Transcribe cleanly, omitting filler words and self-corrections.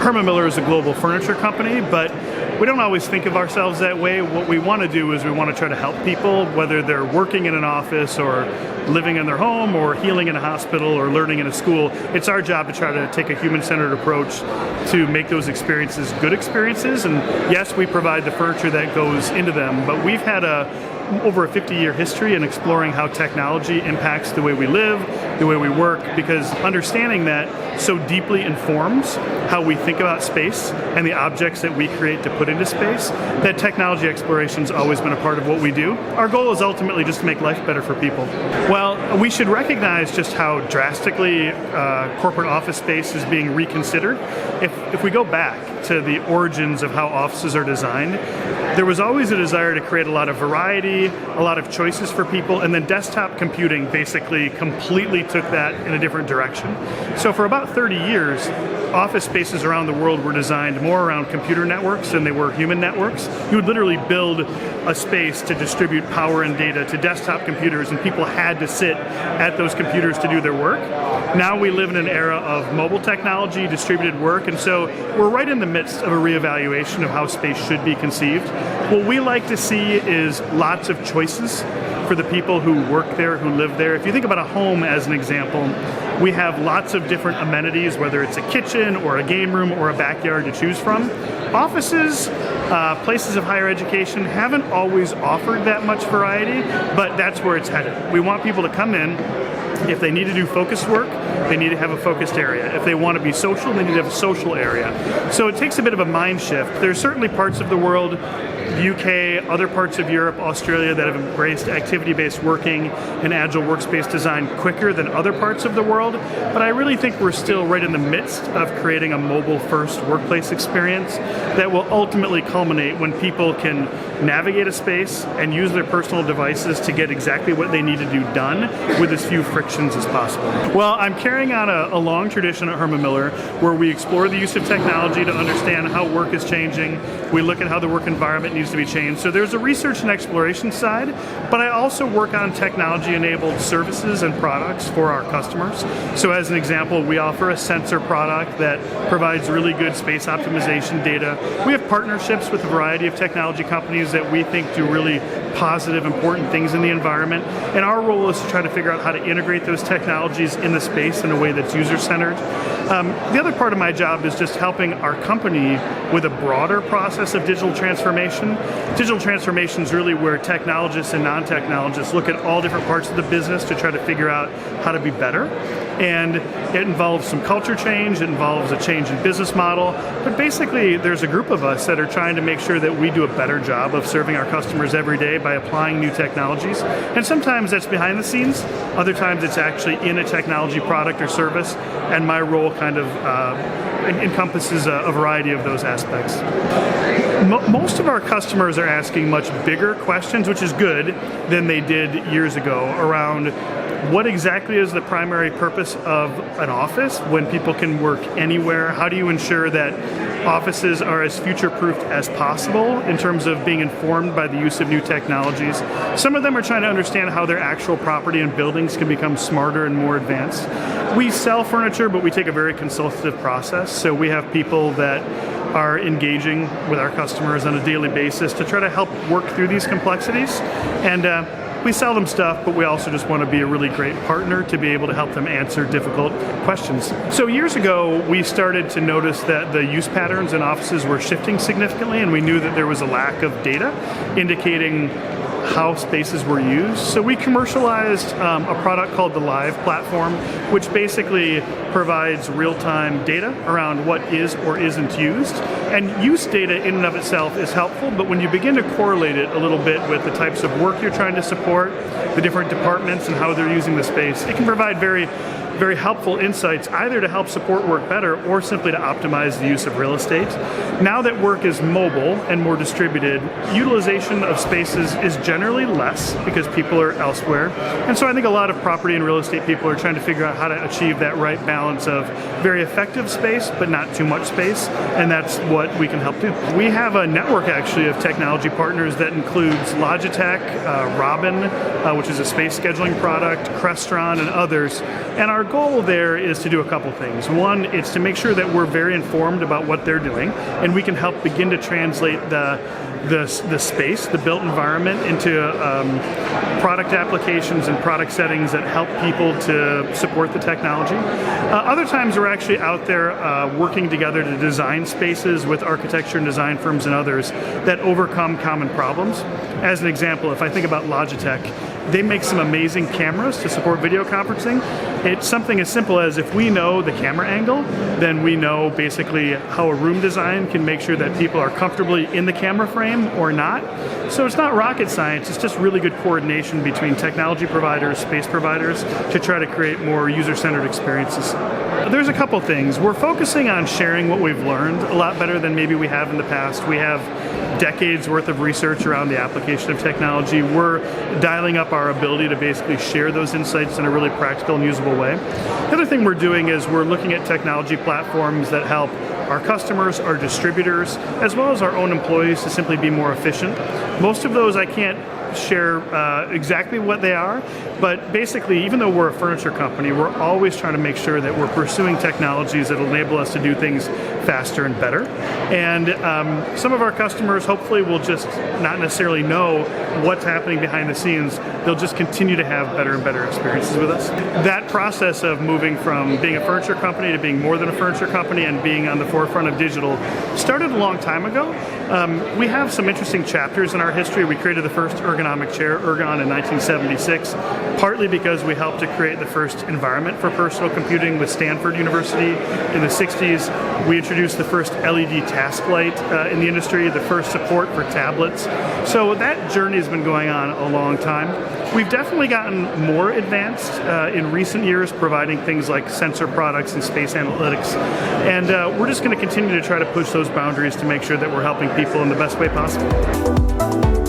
Herman Miller is a global furniture company, but we don't always think of ourselves that way. What we want to do is we want to try to help people, whether they're working in an office or living in their home or healing in a hospital or learning in a school. It's our job to try to take a human-centered approach to make those experiences good experiences. And yes, we provide the furniture that goes into them, but we've had over a 50-year history in exploring how technology impacts the way we live, the way we work, because understanding that so deeply informs how we think about space and the objects that we create to put into space, that technology exploration's always been a part of what we do. Our goal is ultimately just to make life better for people. Well, we should recognize just how drastically corporate office space is being reconsidered. If we go back to the origins of how offices are designed, there was always a desire to create a lot of variety, a lot of choices for people, and then desktop computing basically completely took that in a different direction. So for about 30 years, office spaces around the world were designed more around computer networks than they were human networks. You would literally build a space to distribute power and data to desktop computers, and people had to sit at those computers to do their work. Now we live in an era of mobile technology, distributed work, and so we're right in the midst of a reevaluation of how space should be conceived. What we like to see is lots of choices for the people who work there, who live there. If you think about a home as an example, we have lots of different amenities, whether it's a kitchen or a game room or a backyard to choose from. Offices, places of higher education haven't always offered that much variety, but that's where it's headed. We want people to come in. If they need to do focused work, they need to have a focused area. If they want to be social, they need to have a social area. So it takes a bit of a mind shift. There's certainly parts of the world, the UK, other parts of Europe, Australia, that have embraced activity-based working and agile workspace design quicker than other parts of the world. But I really think we're still right in the midst of creating a mobile-first workplace experience that will ultimately culminate when people can navigate a space and use their personal devices to get exactly what they need to do done with as few frictions as possible. Well, I'm carrying on a long tradition at Herman Miller where we explore the use of technology to understand how work is changing. We look at how the work environment needs to be changed. So there's a research and exploration side, but I also work on technology-enabled services and products for our customers. So as an example, we offer a sensor product that provides really good space optimization data. We have partnerships with a variety of technology companies that we think do really positive, important things in the environment. And our role is to try to figure out how to integrate those technologies in the space in a way that's user-centered. The other part of my job is just helping our company with a broader process of digital transformation. Digital transformation is really where technologists and non-technologists look at all different parts of the business to try to figure out how to be better. And it involves some culture change, it involves a change in business model, but basically there's a group of us that are trying to make sure that we do a better job of serving our customers every day by applying new technologies. And sometimes that's behind the scenes, other times it's actually in a technology product or service, and my role kind of encompasses a variety of those aspects. Most of our customers are asking much bigger questions, which is good, than they did years ago, around what exactly is the primary purpose of an office when people can work anywhere? How do you ensure that offices are as future-proofed as possible in terms of being informed by the use of new technologies? Some of them are trying to understand how their actual property and buildings can become smarter and more advanced. We sell furniture, but we take a very consultative process. So we have people that are engaging with our customers on a daily basis to try to help work through these complexities. And we sell them stuff, but we also just want to be a really great partner to be able to help them answer difficult questions. So years ago, we started to notice that the use patterns in offices were shifting significantly, and we knew that there was a lack of data indicating how spaces were used. So we commercialized a product called the Live platform, which basically provides real-time data around what is or isn't used. And use data in and of itself is helpful, but when you begin to correlate it a little bit with the types of work you're trying to support, the different departments and how they're using the space, it can provide very very helpful insights either to help support work better or simply to optimize the use of real estate. Now that work is mobile and more distributed, utilization of spaces is generally less because people are elsewhere. And so I think a lot of property and real estate people are trying to figure out how to achieve that right balance of very effective space but not too much space, and that's what we can help do. We have a network actually of technology partners that includes Logitech, Robin, which is a space scheduling product, Crestron, and others. And our goal there is to do a couple things. One, it's to make sure that we're very informed about what they're doing, and we can help begin to translate the space, the built environment, into product applications and product settings that help people to support the technology. Other times we're actually out there working together to design spaces with architecture and design firms and others that overcome common problems. As an example, if I think about Logitech, they make some amazing cameras to support video conferencing. It's something as simple as if we know the camera angle, then we know basically how a room design can make sure that people are comfortably in the camera frame or not. So it's not rocket science, it's just really good coordination between technology providers, space providers, to try to create more user-centered experiences. There's a couple things. We're focusing on sharing what we've learned a lot better than maybe we have in the past. We have decades worth of research around the application of technology. We're dialing up our ability to basically share those insights in a really practical and usable way. The other thing we're doing is we're looking at technology platforms that help our customers, our distributors, as well as our own employees to simply be more efficient. Most of those I can't share exactly what they are, but basically, even though we're a furniture company, we're always trying to make sure that we're pursuing technologies that enable us to do things faster and better. And some of our customers hopefully will just not necessarily know what's happening behind the scenes. They'll just continue to have better and better experiences with us. That process of moving from being a furniture company to being more than a furniture company and being on the forefront of digital started a long time ago. We have some interesting chapters in our history. We created the first ergonomic chair, Ergon, in 1976, partly because we helped to create the first environment for personal computing with Stanford University in the 60s. We introduced the first LED task light in the industry, the first support for tablets. So that journey has been going on a long time. We've definitely gotten more advanced in recent years, providing things like sensor products and space analytics. And we're just going to continue to try to push those boundaries to make sure that we're helping people in the best way possible.